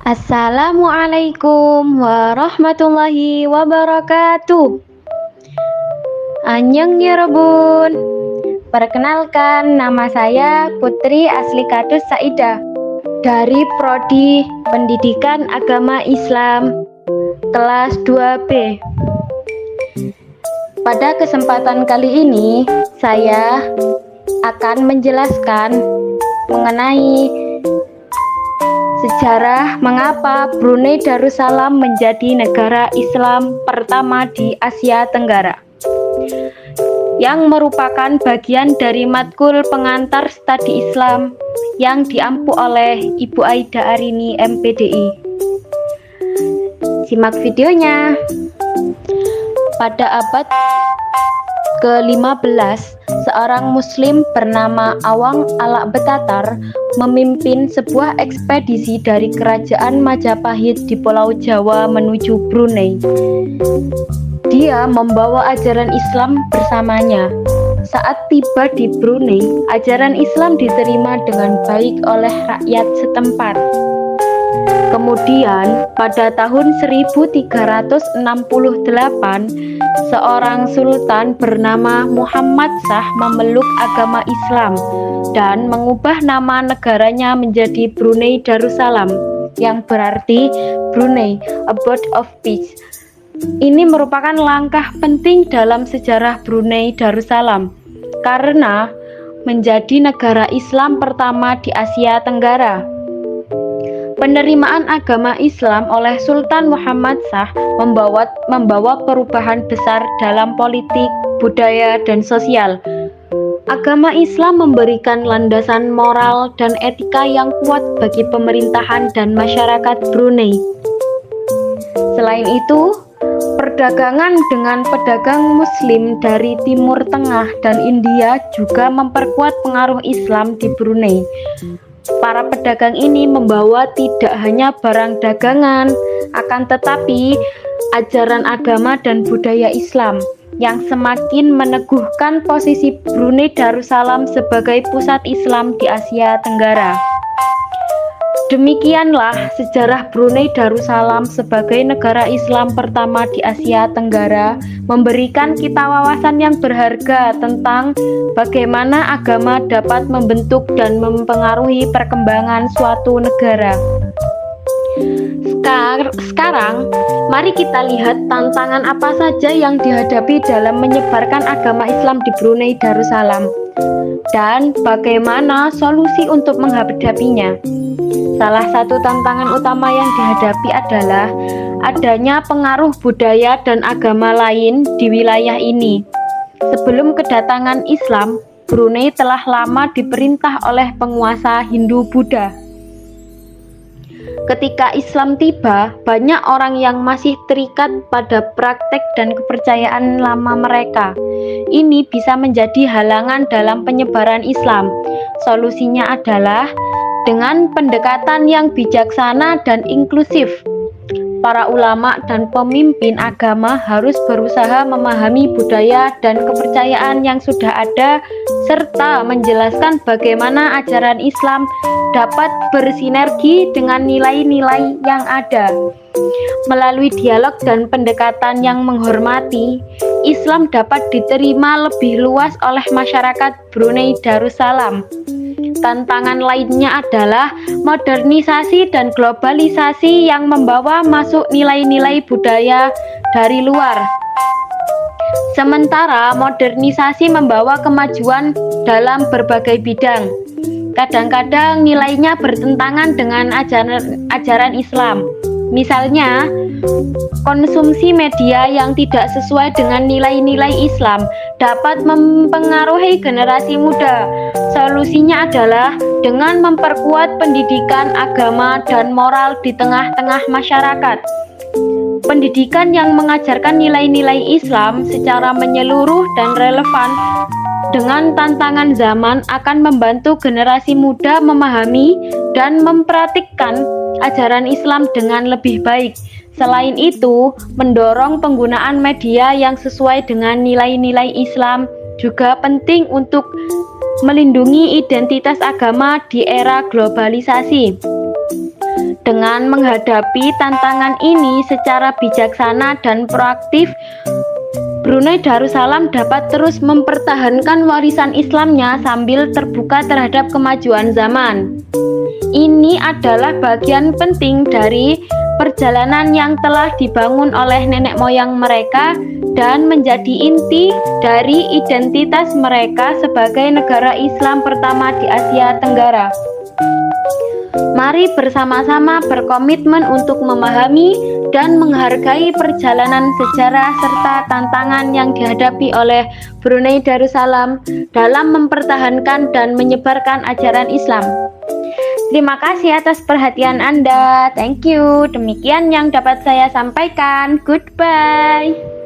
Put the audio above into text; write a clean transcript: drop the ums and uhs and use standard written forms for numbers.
Assalamualaikum warahmatullahi wabarakatuh. Annyeong Yerebun. Perkenalkan, nama saya Putri Aslikatus Saidah dari Prodi Pendidikan Agama Islam kelas 2B. Pada kesempatan kali ini, saya akan menjelaskan mengenai sejarah mengapa Brunei Darussalam menjadi negara Islam pertama di Asia Tenggara, yang merupakan bagian dari matkul pengantar studi Islam yang diampu oleh Ibu Aida Arini MPDI. Simak videonya. Pada abad ke-15, seorang muslim bernama Awang Alak Betatar memimpin sebuah ekspedisi dari kerajaan Majapahit di Pulau Jawa menuju Brunei. Dia membawa ajaran Islam bersamanya. Saat tiba di Brunei, ajaran Islam diterima dengan baik oleh rakyat setempat. Kemudian, pada tahun 1368, seorang sultan bernama Muhammad Shah memeluk agama Islam dan mengubah nama negaranya menjadi Brunei Darussalam, yang berarti Brunei, Abode of Peace. Ini merupakan langkah penting dalam sejarah Brunei Darussalam karena menjadi negara Islam pertama di Asia Tenggara. Penerimaan agama Islam oleh Sultan Muhammad Shah membawa perubahan besar dalam politik, budaya, dan sosial. Agama Islam memberikan landasan moral dan etika yang kuat bagi pemerintahan dan masyarakat Brunei. Selain itu, perdagangan dengan pedagang Muslim dari Timur Tengah dan India juga memperkuat pengaruh Islam di Brunei. Para pedagang ini membawa tidak hanya barang dagangan, akan tetapi ajaran agama dan budaya Islam yang semakin meneguhkan posisi Brunei Darussalam sebagai pusat Islam di Asia Tenggara. Demikianlah sejarah Brunei Darussalam sebagai negara Islam pertama di Asia Tenggara memberikan kita wawasan yang berharga tentang bagaimana agama dapat membentuk dan mempengaruhi perkembangan suatu negara. Sekarang, mari kita lihat tantangan apa saja yang dihadapi dalam menyebarkan agama Islam di Brunei Darussalam dan bagaimana solusi untuk menghadapinya. Salah satu tantangan utama yang dihadapi adalah adanya pengaruh budaya dan agama lain di wilayah ini. Sebelum kedatangan Islam, Brunei telah lama diperintah oleh penguasa Hindu-Buddha. Ketika Islam tiba, banyak orang yang masih terikat pada praktek dan kepercayaan lama mereka. Ini bisa menjadi halangan dalam penyebaran Islam. Solusinya adalah dengan pendekatan yang bijaksana dan inklusif. Para ulama dan pemimpin agama harus berusaha memahami budaya dan kepercayaan yang sudah ada, serta menjelaskan bagaimana ajaran Islam dapat bersinergi dengan nilai-nilai yang ada. Melalui dialog dan pendekatan yang menghormati, Islam dapat diterima lebih luas oleh masyarakat Brunei Darussalam. Tantangan lainnya adalah modernisasi dan globalisasi yang membawa masuk nilai-nilai budaya dari luar. Sementara modernisasi membawa kemajuan dalam berbagai bidang. Kadang-kadang nilainya bertentangan dengan ajaran Islam. Misalnya, konsumsi media yang tidak sesuai dengan nilai-nilai Islam dapat mempengaruhi generasi muda. Solusinya adalah dengan memperkuat pendidikan agama dan moral di tengah-tengah masyarakat. Pendidikan yang mengajarkan nilai-nilai Islam secara menyeluruh dan relevan dengan tantangan zaman akan membantu generasi muda memahami dan mempraktikkan ajaran Islam dengan lebih baik. Selain itu, mendorong penggunaan media yang sesuai dengan nilai-nilai Islam juga penting untuk melindungi identitas agama di era globalisasi. Dengan menghadapi tantangan ini secara bijaksana dan proaktif, Brunei Darussalam dapat terus mempertahankan warisan Islamnya sambil terbuka terhadap kemajuan zaman. Ini adalah bagian penting dari perjalanan yang telah dibangun oleh nenek moyang mereka dan menjadi inti dari identitas mereka sebagai negara Islam pertama di Asia Tenggara. Mari bersama-sama berkomitmen untuk memahami dan menghargai perjalanan sejarah serta tantangan yang dihadapi oleh Brunei Darussalam dalam mempertahankan dan menyebarkan ajaran Islam. Terima kasih atas perhatian Anda. Thank you. Demikian yang dapat saya sampaikan. Goodbye.